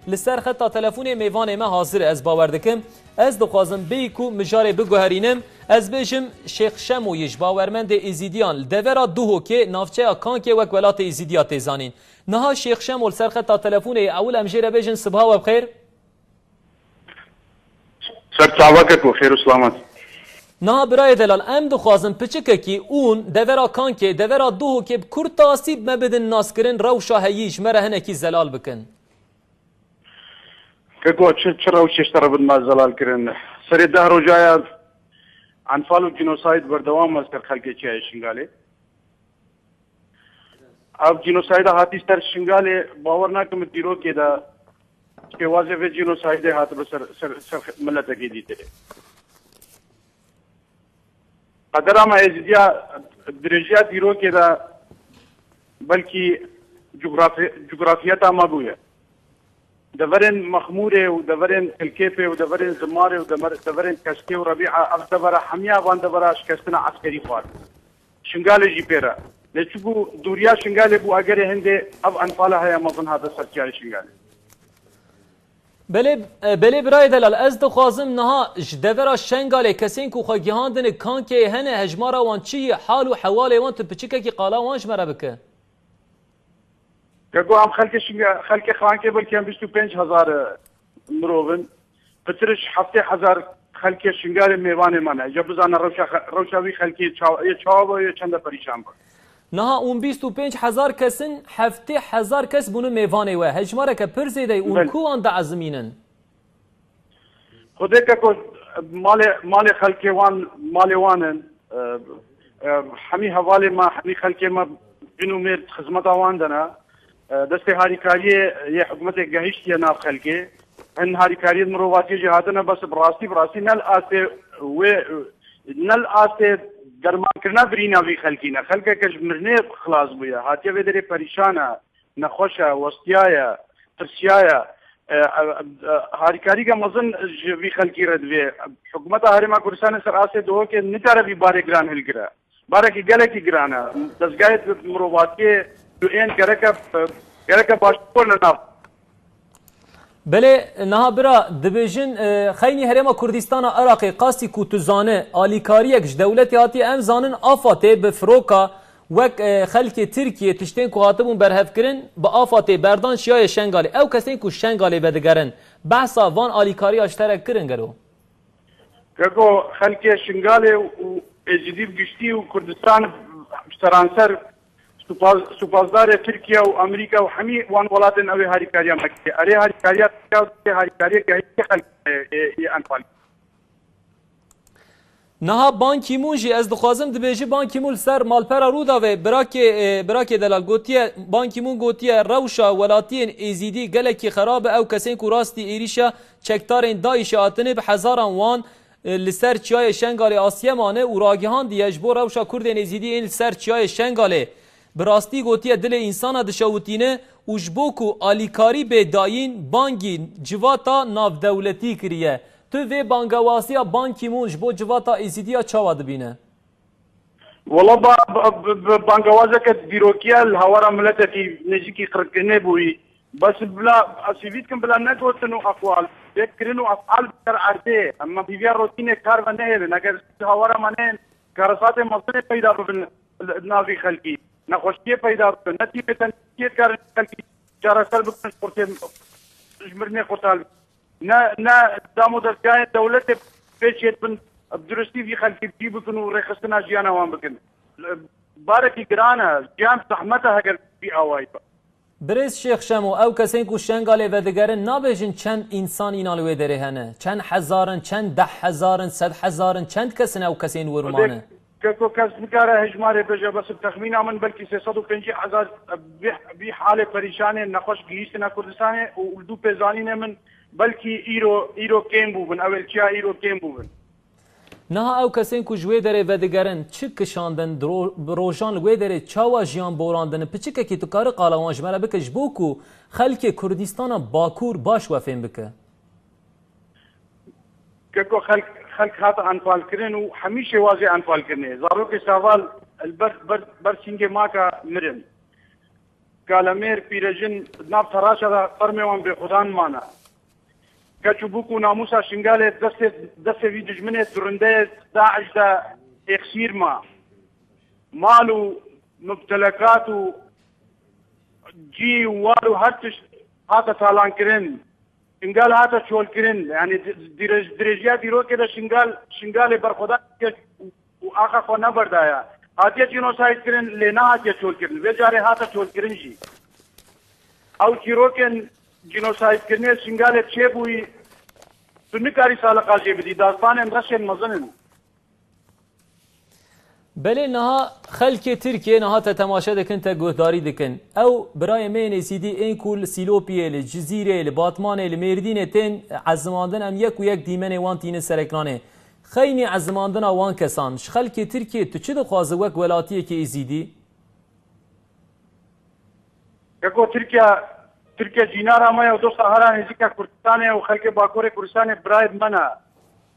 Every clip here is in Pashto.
لسر خطا تلفون میوان ما حاضر از باور دکم از دخوازم بیکو مجاره بگوهرینم از بیشم شیخ شمویش باورمند ایزیدیان دورا دوهو که نافچه کانکه وک ولات ایزیدیا تیزانین نها شیخ شمول سر خطا تلفون اول امجیره بیشن صبح و بخیر سر تعوقت و خیر و سلامت نه برای دلال ام دخوازم پچکه کی اون دورا کانکه دورا دوهو که کرد تاسیب مبدن ناس کرن روشا هیش مره هنکی زلال بکن كو چرا وش ترى ما زلال كرن سري دهر وجايا انفال وجينوسايد بردوام مذكر خلقي چي شنغالي اب جينوسايد هاتي سر شنغالي باورنا كم تيرو كده کہ واضح في جينوسايد هات بسر سر ملت کی دیتے قدر ما ازديا درجه تيرو كده بلکې جغرافيته ما گویا دورن مخموره ودورن الكيفه ودورن زماره ودورن كشكي وربيعه افدبر حميا واندبر شكستنا عسكري خوار شنغال جيبيرا لچو دوريا شنغال بو اگر هندي اب انفالها يا مظن هذا سرچال شنغال بله برای دلال از دخوازم نها دورا شنغال کسین کو خگیهاندن کانکه هنه هجمارا وان چی حال و حوال وان تو پچکه کی قالا وانش مره بکه كو عم خلك خوانكي بلكي عم 25000 مروفن بترش حفتي حزار خلك شنغال ميوانه مانا جبزانا روشاوي خلكي چاو يا چنده پریشان با نه اون 25000 کسن هفته 1000 کس بونو میوانه و هجماره که پر زیده اون کو اند عزمینن خودك كو مال خلكي وان مال وانن حمي حواله ما حمي خلكي ما بنو مير خدمت واندنا دست هاریکاری یه حکومت گهشت یا ناف خلقه ان هاریکاری مروواتی جهادنا بس براستی نل آسه درمان کرنا برینا وی خلقینا خلقه کش مرنه خلاص بویا هاتیه و داره پریشانه نخوشه وستیایا ترسیایا هاریکاری کا مزن وی خلقی ردوی حکومت هرما کردستان سر آسه دو که نتاره بی باره گران هل گره باره کی گله کی گرانه دستگاه مروواتی این کرکه باشپور ناف بله نه برا دبیجن خیلی هرما کردستان عراقی قاسی کوتزانه آلیکاریکش دولتی هاتی ام زانن آفاته به فروکا وک خلک ترکیه تشتین کو هاتبون برهف کرن با آفاته بردان شیای شنگالی او کسین کو شنگالی بدگرن بحثا وان آلیکاری اشترک کرن گرو که خلک شنگالی و جدید گشتی و کردستان سرانسر سپاسدار ترکیه و امریکا و همه وان ولاتن اوی هاریکاریا مکه اره هاریکاریا که خلق انفال نها بانکی مون جی از دخوازم دبیجی بانکی مون سر مالپرا رو داوه براکی دلال گوتیه بانکی مون گوتیه روشا ولاتین ایزیدی گلکی خراب او کسین کو راستی ایریشا چکتارین دایش آتنه به هزاران وان لسر چیای شنگالی آسیه مانه و راگیهان دیج بو روشا کردین ایزیدی این لسر چیای شنگالی براستی گوتیه دل انسان دشاوتینه وجبوکو آلیکاری به داین بانگی جواتا ناف دولتی کریه تو وی بانگواسیا بانکی مونج بو جواتا ایزیدیا چاوا دبینه والله بانگوازه که بیروکیه الهوارا ملتتی نجیکی قرقنه بوی بس بلا اسیویت کم بلا نگوتنو اقوال بکرنو افعال بکر عرده اما بیویا روتینه کار و نهیبن اگر هوارا منین کارسات مصنع پیدا ببن نافی خلقی نخوشیه پیدا بکن نتی به تنکیت کار خلقی چاره سر بکن خورته جمرنه خورتال نه دامو دستگاه دولت پیچیت بن درستی فی خلقی بی بکن و ریخستنا جیانا وان بکن بارکی گرانه جام زحمته اگر بی آوائی با برز شیخ شمو او کسین کو شنگالی و دگرن نابیجن چند انسان اینالوی داره هنه چند هزارن چند 10,000 100,000 چند کسین او کسین ورمانه كو كاس نكاره هجماري بجا بس بتخمين من بلكي 350,000 بحالة پريشانة نخوش جيشنا كردستان ودو بزانين من بلكي ايرو كيم بوبن اول چيا ايرو كيم بوبن نه او کسین کو جوی داره و دگرن چه کشاندن روشان لوی داره چاوا جیان بوراندن پچکه کی تو کار قالاوانج مره بکش بوکو خلک کردستان باکور باش وفین بکه كو خلق هذا انفال كرين وحميشه واجي انفال كرني زاروك سوال البر برسينجي ماكا مرن کالمیر پیرژن ناف تراشه دا فرمیوان به خودان مانه کچو بوکو ناموسا شنگال دست وی دجمنه درنده داعش دا اخسیر ما مالو مبتلکاتو جی والو هرتش هاتا تالان کرن شنگال هاتا چول کرن یعنی درجیا دیرو که دا شنگال برخودان و آخا خو نبردایا هاتیه جنوساید کرن لینا هاتیه چول کرن وی جاره هاتا چول کرن جی او چیروکن جنوساید کرنه شنگال چه بوی تو نکاری سال قاضی بدی داستان امرشن مزنن بله نها خلک ترکیه نها تماشا دکن تا گهداری دکن او برای من سیدی این کل سیلوپیه لجزیره لباتمانه لمردینه تن عزماندن ام یک و یک دیمن وان تین سرکرانه خیلی عزماندن وان کسان خلک ترکیه تو چه دخوازه وک ولاتیه که ایزیدی؟ یکو ترکیه جینار همه و دوست هران نزدیک کردستانه و خلک باکور کردستان برای منه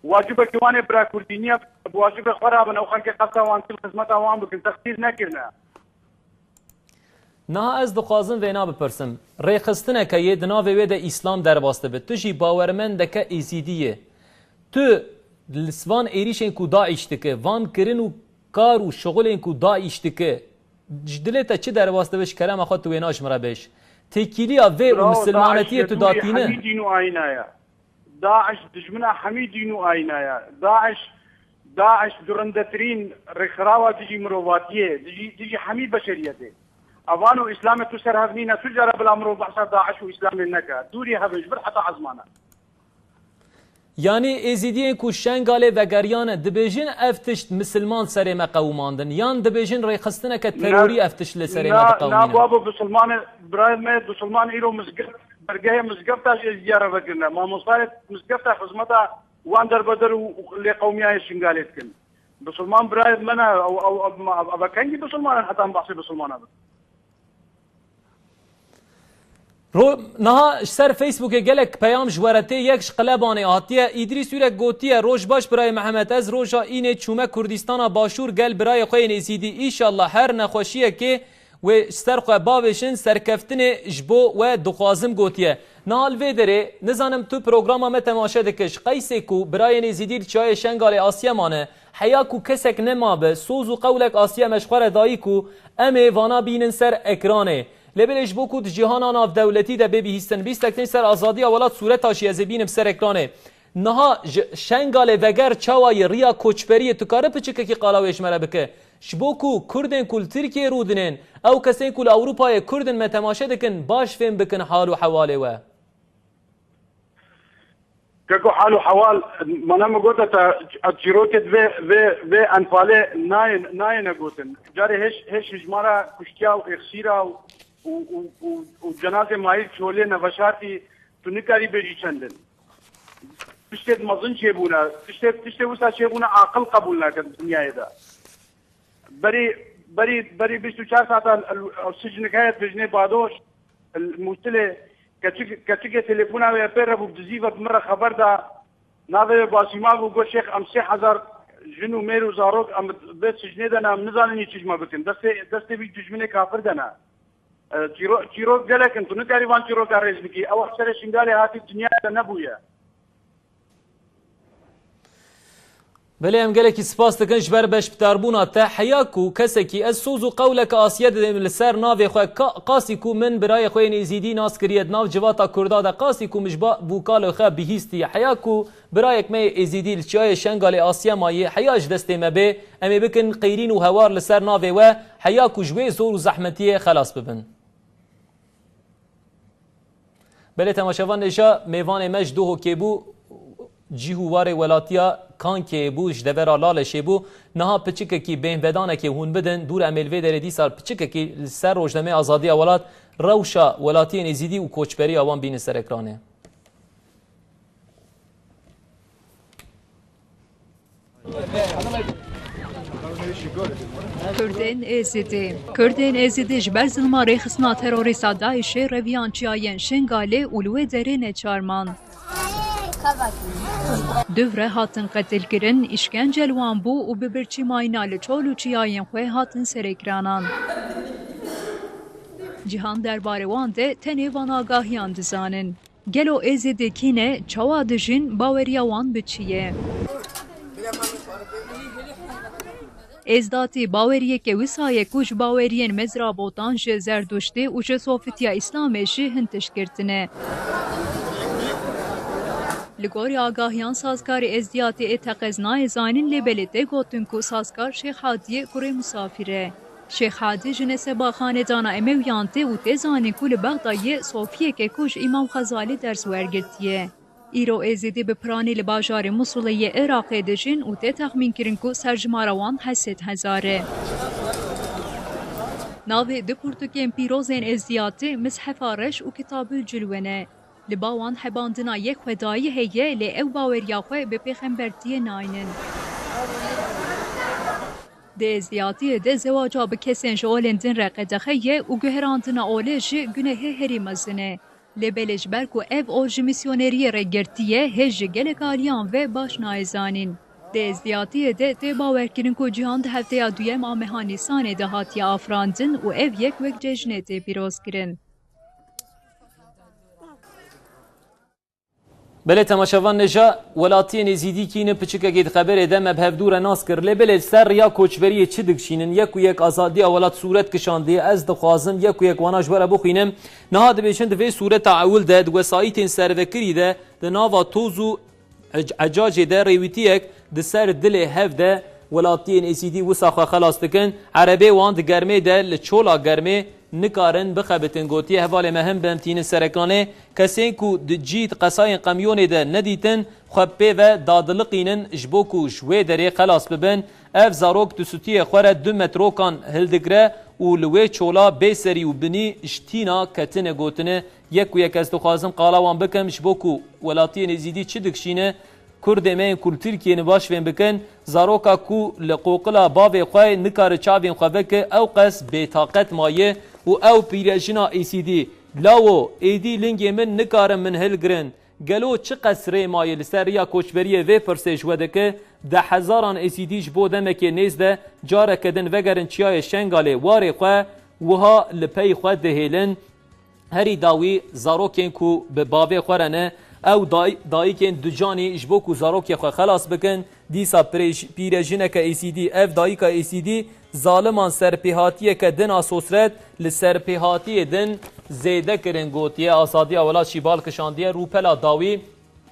واجب کیوانه برای کردینیه واجب خرابن او خلک قصه وان کل خدمت وان بکن تخصیص نکرنه نه از دخوازم وینا بپرسم ریخستنه که یه دناوه ویده اسلام در باسته به تو جی باورمنده که ایزیدیه تو لسوان ایریشن کو داعش دکه وان کرن و کار و شغل کو داعش دکه جدلتا چه در باسته بش کرم اخواد تو ویناش مرا بش تکیلیا و مسلمانتی تو داتینه حمی دین و آینایا داعش دجمنا حمی دین و آینایا داعش درندترین رخراوه دیجی مرواتیه دیجی حمی بشریته اوانو اسلام تو سرهدنین تجاره بالامر بحث داعش و اسلام نکا دوری هبش بر حتی عزمانه یعنی ایزیدی کو شنگاله و گریان دبیجن افتشت مسلمان سر مقوماندن یان دبیجن ریخستنه که تروری افتش لسر مقوماندن نه بابا مسلمان برای ما مسلمان ایرو مزگفت برگه مزگفتاش زیاره بکنه ما مصارف مزگفتا خدمتا وان در بدر لقومیای شنگالت کن مسلمان برای من او بکنگی مسلمان حتی هم بحثی مسلمان بود رو نها سر فیسبوک گلک پیام جوارته یکش قلبانه آتیه ایدریس یورک گوتیه روش باش برای محمد از روشا اینه چومه کردستان باشور گل برای خوی نزیدی ایشالله هر نخوشیه که و سرخو باوشن سرکفتن جبو و دخوازم گوتیه نال ویدره نزانم تو پروگرام ما تماشا دکش قیسه کو برای نزیدی چای شنگال آسیا مانه حیا کو کسک نما به سوز و قولک آسیا مشخور دایی کو امه وانا بینن سر اکرانه لبلش بو که جهان ناف دولتی ده ببی هستن 20 تکنی سر آزادی اولاد صورت هاشی از بینم سر اکرانه نها شنگال وگر چاوای ریا کوچپری تو کاره پچکه کی قالاویش مره بکه شبوکو کردن کل ترکیه رودنن او کسین کل اروپای کردن ما تماشا دکن باش فهم بکن حال و حواله و كاكو حالو حوال منام قلت اتشيروكت في انفاله ناين قلتن جاري هش جمارة كشتيا واخسيرا وجنازة مايل شولي نفشاتي تنكاري بيجي چندن تشتت مظن شيبونا تشتت وسا شيبونا عقل قبولنا كالدنيا دا بري 24 ساعة السجن كايت بجني بعدوش المشتلة كتشكي تليفونا ويبير ابو بجزيفة مرة خبر دا ناوي باسيما بو شيخ ام 3000 جنو ميرو زاروك ام بيت سجني دانا منزاني چجما بكن دستي بي دجمني كافر دانا چيرو قالك انتو نكاري وان چيرو كاريز بكي او اكثر شنگالي هاتي الدنيا نبويا بله ام گلکی سپاس دکنش بر بش بتاربونا تا حیاکو کسکی از سوزو قولک آسیه دیم لسر ناوی خواه قاسی کو من برای خواه نیزیدی ناس کرید ناو جواتا کردا دا قاسی کو مجبا بوکال خواه بهیستی حیاکو برای کمی ایزیدی لچای شنگال آسیه مایه حیاج دسته مبه امی بکن قیرین و هوار لسر ناوی و حیاکو جوی زور و زحمتیه خلاص ببن بله تماشاوان نشا میوان مجدوه که بو جیهوار ولاتیا کان که بوش دورا لالشه بو نها پچکه کی بین ودانه که هون بدن دور املوی در دی سال پچکه کی سر روزنامه آزادی اولاد روشا ولاتی نزیدی و کوچبری آوان بین سر اکرانه Kurdên Êzidî ji ber zilma rêxistina terorîsta Daişê reviyan çiyayên Şengalê û li wê derê neçarman. Duvre hatin qetilkirin, işkencel wan bû û bi birçîmayîna li çol û çiyayên xwe hatin serêkiranan. Cihan derbarê wan de tenê vanagahiyan dizanin. Gelo êzîdê kîne çawa dijin baweriya wan bi çi ye. Êzdatî baweriyeke wisa ku ji baweriyên mezrabotan ji Zerduştê û ji Sofîtiya Îslamê jî hin tişkirtine. Li gorî agahiyan sazkarê ezdiyatê ê teqeznayê zanîn lêbelê tê gotin ku sazkar Şêx Hadiyê kurê musafîr e. Şêx Hadî ji neseba xanedana Emewiyan tê û tê zanîn ku li Bexdayê Sofiyeke ku ji İmam Xezalî ders wergirtiye. Îro êzîdî bi piranî li bajarê Musulê yê Iraqê dijin û tê texmîn kirin ku serjimara wan 800,000 e. Navê du pirtûkên pîrozên ezdiyatê Mishefa Reş û Kitabül Cilwe ne. Li ba wan hebandina yek xwedayî heye lê ew baweriya xwe bi pêxembertiyê nayînin. Di ezdiyatiyê de zewaca bi kesên ji olên din re qedexe ye û guherandina olê jî gunehê herî mezin e. Lêbelê ji ber ku ev ol ji misyoneriyê re girtiye hêj ji gelek aliyan ve baş nayê zanîn. Di ezdiyatiyê de tê bawerkirin ku cîhan di hefteya duyem a meha Nîsanê de hatiye afirandin û ev yek wek cejnê tê pîrozkirin. بله تماشاوان نجا ولاتین ازیدی کینه پچکه خبر ده مبهدور ناس کر لبل سر یا کوچبری چه دکشینن یک و یک آزادی اولات صورت کشانده از دخوازم یک و یک واناش برا بخوینم نهاد بیشند به صورت تعول ده وسایت سروکری ده ده ناوا توزو عجاج ده ریویتیک ده سر دل هف ده ولاتین ازیدی وساخه خلاص دکن عربی وان ده گرمه ده لچولا گرمه نکارن بخبتن گوتی حواله مهم بمتین سرکانه کسین کو دجیت قصاین قمیون ده ندیتن خبه و دادلقینن جبوکو شوی دره خلاص ببن اف زاروک دسوتی خوره 2 مترو کان هلدگره و لوی چولا بیسری و بنی اشتینا کتن گوتنه یک و یک از دخوازم قالاوان بکم جبوکو ولاتی نزیدی چه دکشینه کرد من کل ترکیه نباش فين بکن زاروکا کو لقوقلا باوی خواه نکار چاوین خواه بکه او قس بیتاقت مایه و او پیرجنا ایسیدی لاو ایدی لنگی من نکارم من هلگرن گلو چه قصره مایه لسر یا کوچبریه وی پرسش ودکه 10,000 ایسیدیش بودمه که نیزده جاره کدن وگرن چیای شنگاله واری خواه وها لپی خواه دهیلن هری داوی زاروکین کو به باوی خورنه او دایکن دجانی جبوکو زاروکی خو خلاص بکن دیسا پیرجینه که ایسیدی اف دایکا ایسیدی ظالمان سرپیهاتیه که دن آسوسرت لسرپیهاتی دن زیده کرن گوتیه آسادی اولاد شیبال کشاندیه روپلا داوی